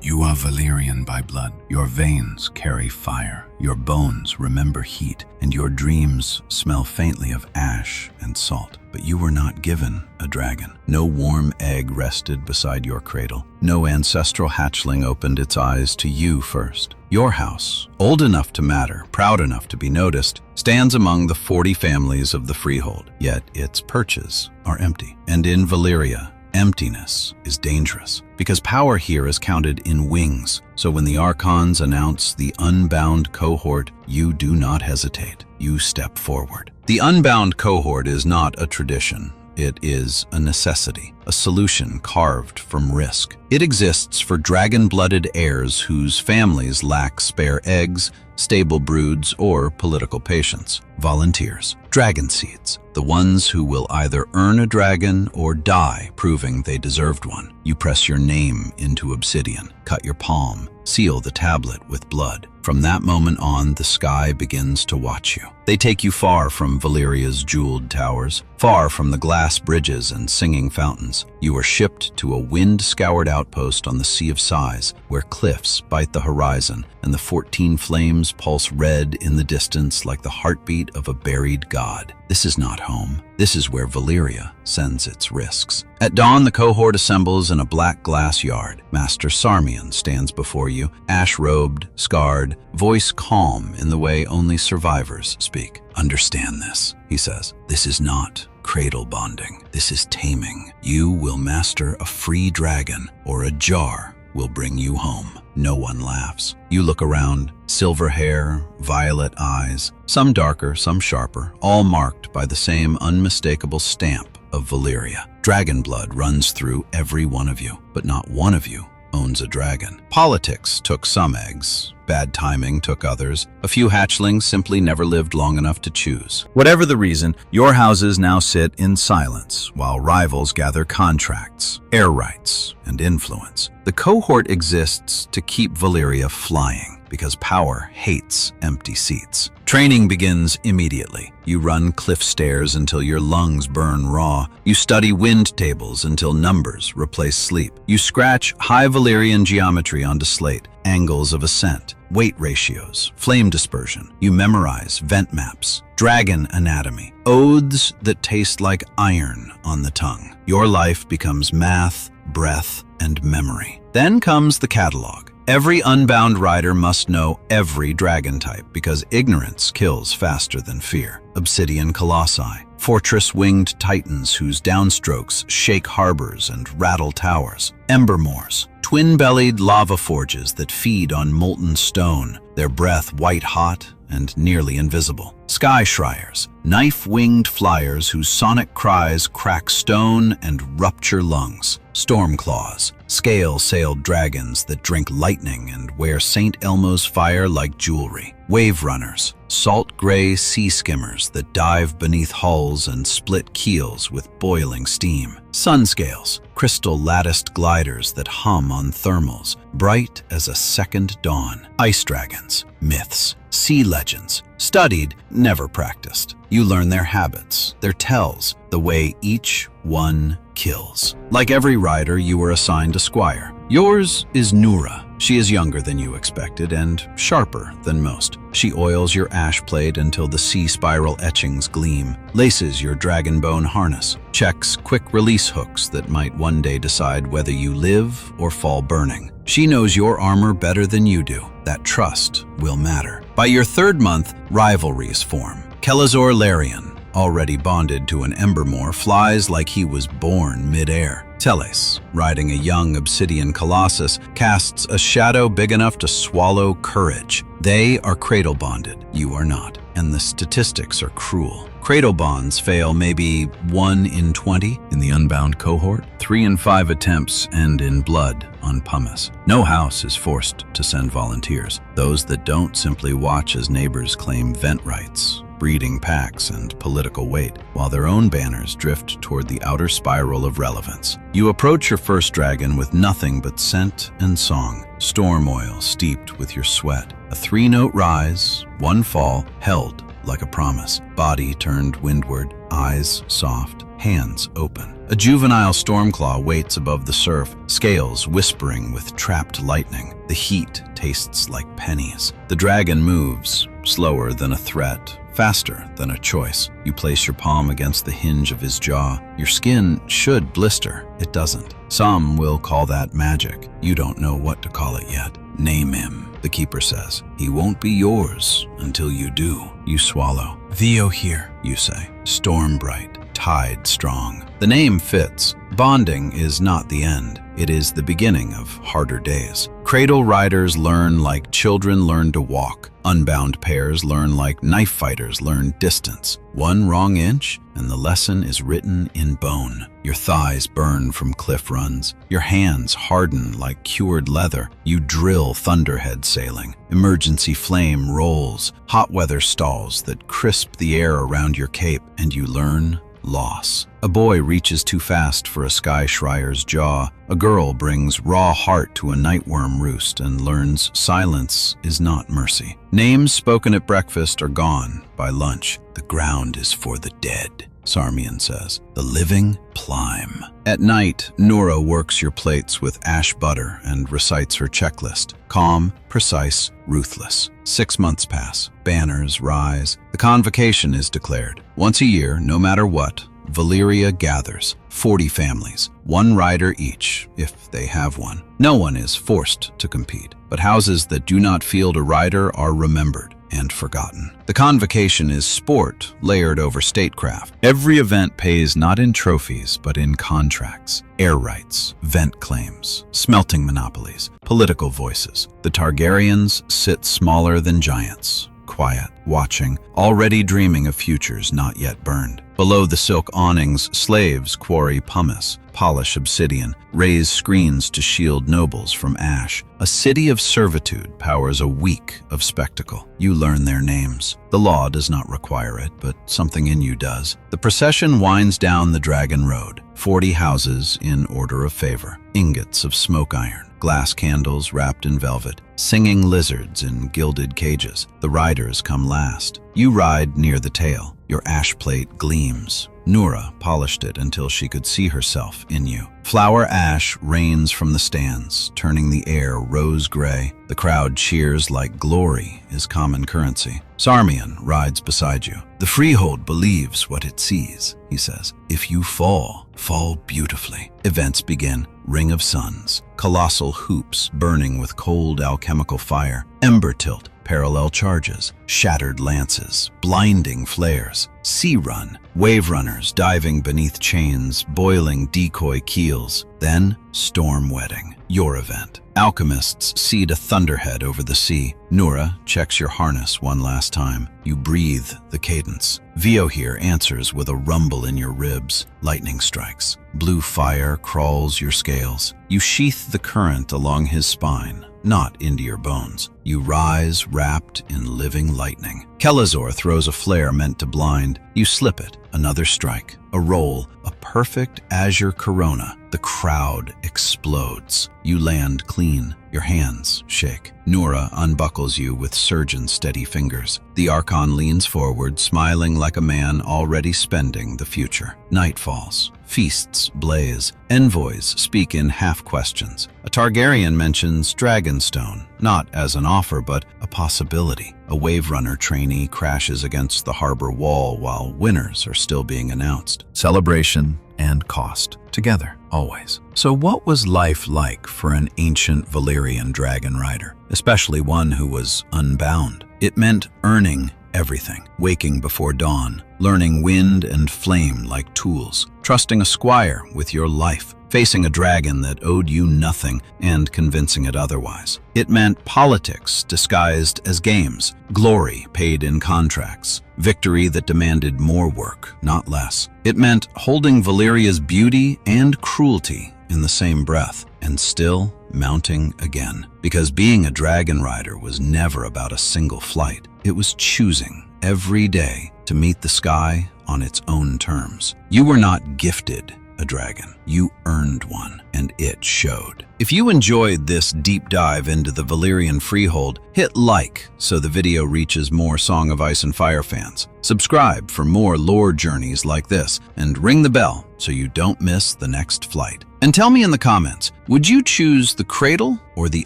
You are Valyrian by blood. Your veins carry fire, your bones remember heat, and your dreams smell faintly of ash and salt. But you were not given a dragon. No warm egg rested beside your cradle. No ancestral hatchling opened its eyes to you first. Your house, old enough to matter, proud enough to be noticed, stands among the 40 families of the freehold. Yet its perches are empty. And in Valyria, emptiness is dangerous, because power here is counted in wings. So when the Archons announce the Unbound Cohort, you do not hesitate. You step forward. The Unbound Cohort is not a tradition. It is a necessity, a solution carved from risk. It exists for dragon-blooded heirs whose families lack spare eggs, stable broods, or political patience. Volunteers, dragon seeds, the ones who will either earn a dragon or die proving they deserved one. You press your name into obsidian, cut your palm, seal the tablet with blood. From that moment on, the sky begins to watch you. They take you far from Valyria's jeweled towers, far from the glass bridges and singing fountains. You are shipped to a wind-scoured outpost on the Sea of Sighs, where cliffs bite the horizon and the 14 flames pulse red in the distance like the heartbeat of a buried god. This is not home. This is where Valyria sends its risks. At dawn, the cohort assembles in a black glass yard. Master Sarmian stands before you, ash-robed, scarred, voice calm in the way only survivors speak. Understand this, he says. This is not cradle bonding. This is taming. You will master a free dragon, or a jar will bring you home. No one laughs. You look around, silver hair, violet eyes, some darker, some sharper, all marked by the same unmistakable stamp of Valyria. Dragon blood runs through every one of you, but not one of you owns a dragon. Politics took some eggs. Bad timing took others. A few hatchlings simply never lived long enough to choose. Whatever the reason, your houses now sit in silence while rivals gather contracts, heir rights, and influence. The cohort exists to keep Valyria flying, because power hates empty seats. Training begins immediately. You run cliff stairs until your lungs burn raw. You study wind tables until numbers replace sleep. You scratch high Valyrian geometry onto slate, angles of ascent, weight ratios, flame dispersion. You memorize vent maps, dragon anatomy, oaths that taste like iron on the tongue. Your life becomes math, breath, and memory. Then comes the catalog. Every Unbound rider must know every dragon type, because ignorance kills faster than fear. Obsidian colossi, fortress-winged titans whose downstrokes shake harbors and rattle towers. Embermoors, twin-bellied lava forges that feed on molten stone, their breath white-hot and nearly invisible. Sky Shriers, knife-winged flyers whose sonic cries crack stone and rupture lungs. Stormclaws, scale-sailed dragons that drink lightning and wear St. Elmo's fire like jewelry. Wave runners, salt-gray sea skimmers that dive beneath hulls and split keels with boiling steam. Sunscales, crystal-latticed gliders that hum on thermals, bright as a second dawn. Ice dragons, myths, sea legends, studied, never practiced. You learn their habits, their tells, the way each one kills. Like every rider, you were assigned a squire. Yours is Nura. She is younger than you expected and sharper than most. She oils your ash plate until the sea spiral etchings gleam, laces your dragon bone harness, checks quick release hooks that might one day decide whether you live or fall burning. She knows your armor better than you do. That trust will matter. By your 3rd month, rivalries form. Kelazor Larian, already bonded to an Embermoor, flies like he was born mid-air. Teles, riding a young obsidian colossus, casts a shadow big enough to swallow courage. They are cradle bonded, you are not, and the statistics are cruel. Cradle bonds fail maybe 1 in 20 in the Unbound Cohort. 3 in 5 attempts end in blood on pumice. No house is forced to send volunteers. Those that don't simply watch as neighbors claim vent rights, breeding packs, and political weight, while their own banners drift toward the outer spiral of relevance. You approach your first dragon with nothing but scent and song, storm oil steeped with your sweat. A 3-note rise, 1 fall, held like a promise. Body turned windward, eyes soft, hands open. A juvenile stormclaw waits above the surf, scales whispering with trapped lightning. The heat tastes like pennies. The dragon moves, slower than a threat, faster than a choice. You place your palm against the hinge of his jaw. Your skin should blister. It doesn't. Some will call that magic. You don't know what to call it yet. Name him, the keeper says. He won't be yours until you do. You swallow. Theo here, you say. Storm bright, tide strong. The name fits. Bonding is not the end. It is the beginning of harder days. Cradle riders learn like children learn to walk. Unbound pairs learn like knife fighters learn distance. One wrong inch, and the lesson is written in bone. Your thighs burn from cliff runs. Your hands harden like cured leather. You drill thunderhead sailing. Emergency flame rolls. Hot weather stalls that crisp the air around your cape, and you learn loss. A boy reaches too fast for a sky shrier's jaw. A girl brings raw heart to a nightworm roost and learns silence is not mercy. Names spoken at breakfast are gone by lunch. The ground is for the dead, Sarmian says. The living climb. At night, Nora works your plates with ash butter and recites her checklist. Calm, precise, ruthless. 6 months pass. Banners rise. The convocation is declared. Once a year, no matter what, Valyria gathers. 40 families, 1 rider each, if they have one. No one is forced to compete, but houses that do not field a rider are remembered and forgotten. The convocation is sport layered over statecraft. Every event pays not in trophies, but in contracts. Air rights, vent claims, smelting monopolies, political voices. The Targaryens sit smaller than giants, quiet, watching, already dreaming of futures not yet burned. Below the silk awnings, slaves quarry pumice, polish obsidian, raise screens to shield nobles from ash. A city of servitude powers a week of spectacle. You learn their names. The law does not require it, but something in you does. The procession winds down the Dragon Road. 40 houses in order of favor. Ingots of smoke iron. Glass candles wrapped in velvet, singing lizards in gilded cages. The riders come last. You ride near the tail. Your ash plate gleams. Nura polished it until she could see herself in you. Flower ash rains from the stands, turning the air rose-gray. The crowd cheers like glory is common currency. Sarmian rides beside you. The freehold believes what it sees, he says. If you fall, fall beautifully. Events begin. Ring of suns, colossal hoops burning with cold alchemical fire, ember tilt, parallel charges, shattered lances, blinding flares, sea run, wave runners diving beneath chains, boiling decoy keels, then storm wedding, your event. Alchemists seed a thunderhead over the sea. Nura checks your harness one last time. You breathe the cadence. Vio here answers with a rumble in your ribs. Lightning strikes. Blue fire crawls your scales. You sheath the current along his spine, not into your bones. You rise wrapped in living lightning. Kelazor throws a flare meant to blind. You slip it. Another strike. A roll. A perfect azure corona. The crowd explodes. You land clean. Your hands shake. Nura unbuckles you with surgeon steady fingers. The Archon leans forward, smiling like a man already spending the future. Night falls. Feasts blaze. Envoys speak in half-questions. A Targaryen mentions Dragonstone, not as an offer, but a possibility. A Wave Runner trainee crashes against the harbor wall while winners are still being announced. Celebration and cost, together, always. So what was life like for an ancient Valyrian dragon rider, especially one who was unbound? It meant earning everything, waking before dawn, learning wind and flame like tools, trusting a squire with your life, facing a dragon that owed you nothing and convincing it otherwise. It meant politics disguised as games, glory paid in contracts, victory that demanded more work, not less. It meant holding Valyria's beauty and cruelty in the same breath, and still mounting again. Because being a dragon rider was never about a single flight. It was choosing every day to meet the sky on its own terms. You were not gifted a dragon. You earned one, and it showed. If you enjoyed this deep dive into the Valyrian freehold, hit like so the video reaches more Song of Ice and Fire fans. Subscribe for more lore journeys like this, and ring the bell so you don't miss the next flight. And tell me in the comments, would you choose the cradle or the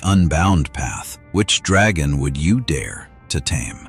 unbound path? Which dragon would you dare to tame?